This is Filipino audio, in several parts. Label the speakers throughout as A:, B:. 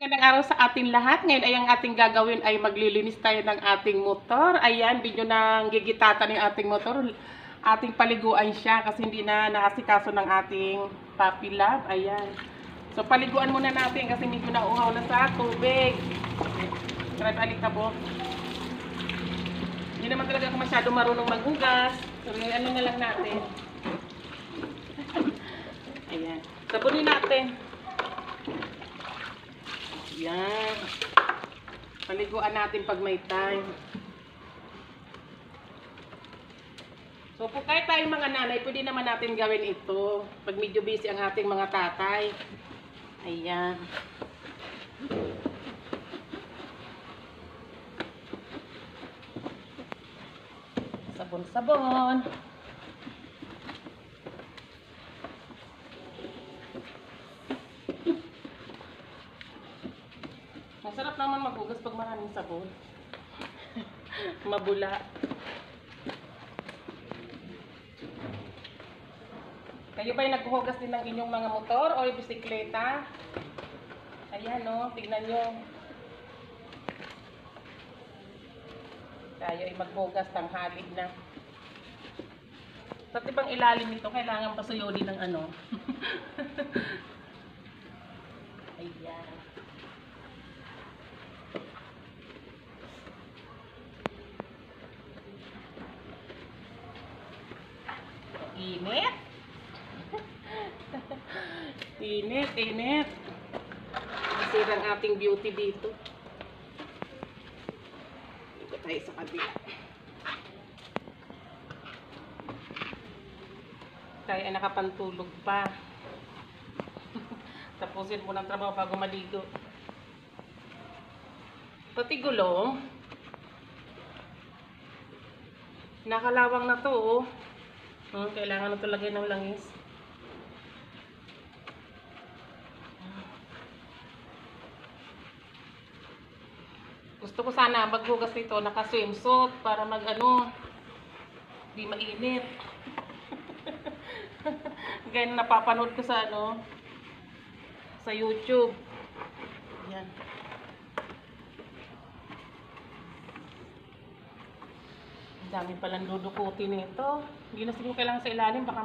A: Magandang araw sa ating lahat. Ngayon ay ang ating gagawin ay maglilinis tayo ng ating motor. Ayan, video ng gigitata ng ating motor. Ating paliguan siya kasi hindi na nakasikaso ng ating puppy love. Ayan. So, paliguan muna natin kasi medyo nauhaw na sa tubig. Grab alikabok. Hindi naman talaga ako masyado marunong maghugas. So, ano na lang natin. Ayan. Sabunin natin. Yan. Paliguan natin pag may time. So, kung kahit tayong mga nanay, pwede naman natin gawin ito. Pag medyo busy ang ating mga tatay. Ayan. Sabon-sabon. Masarap naman maghugas pag maraming sabon. Mabula. Kayo ba'y naghuhugas din ng inyong mga motor o bisikleta? Ayan no, tignan nyo. Tayo ay maghugas ng halid na. Pati bang ilalim nito, kailangan pasuyodin ng ano. Ayan. Init. Init, init. Masirang ating beauty dito. Dito tayo sa kabila. Tayo ay nakapantulog pa. Tapusin mo ng trabaho bago maligo. Pati gulong. Nakalawang na to oh. Kailangan na ito lagay ng langis. Gusto ko sana maghugas nito naka-swimsuit para mag-ano, di mainit. Gaya na napapanood ko sa ano, sa YouTube. Yan. Dami palang dudukutin nito. Hindi na siguro kailangan sa ilalim. Baka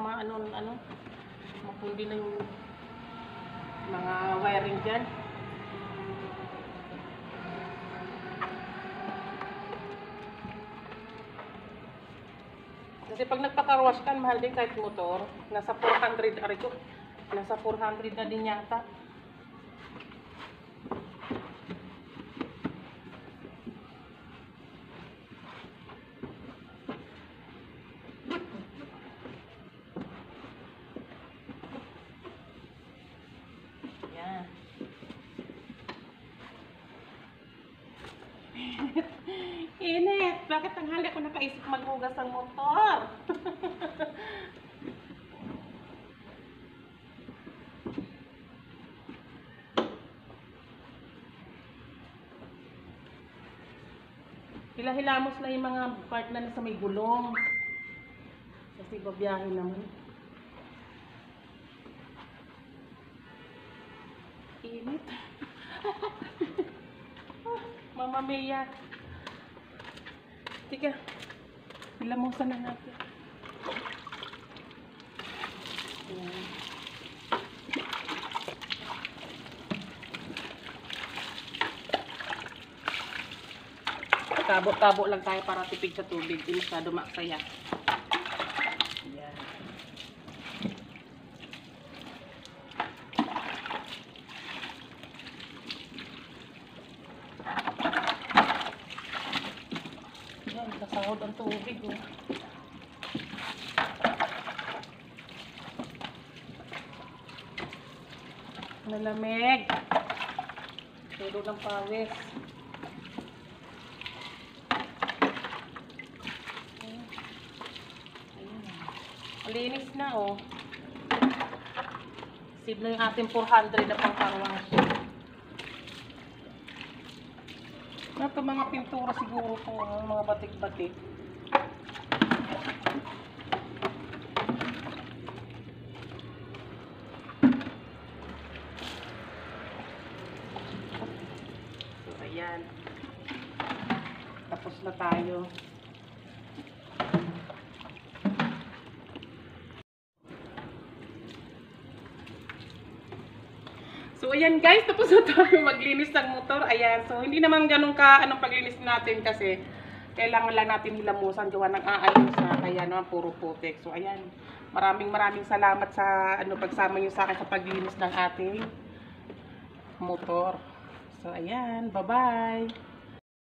A: mapundi na yung mga wiring dyan. Kasi pag nagpakarwash ka, mahal din kahit motor. Nasa 400, ariko. Nasa 400 na din yata. Init! Bakit tanghali ako nakaisip maghugas ng motor? Hila-hilamos na yung mga part na nasa may gulong. Kasi babiyahin naman. Init. Mama Mia. Tika. Ilamusan na natin. Ayan. Tabo-tabo lang tayo para tipid sa tubig. Hindi masyado maksaya. Ayan. Nasahod ang tubig oh. Malamig. Pero ng pawis. Linis na oh. Save na yung ating 400 na pang-carwash. Ito mga pintura siguro po, mga batik-batik. ayan. Tapos na tayo. So, ayan guys, tapos na tayo maglinis ng motor. Ayan, so hindi naman ganun ka anong paglinis natin kasi kailangan lang natin hilamusan, gawa ng aayos na kaya naman puro putik. So, ayan, maraming salamat sa pagsama niyo sa akin sa paglinis ng ating motor. So, ayan, bye-bye!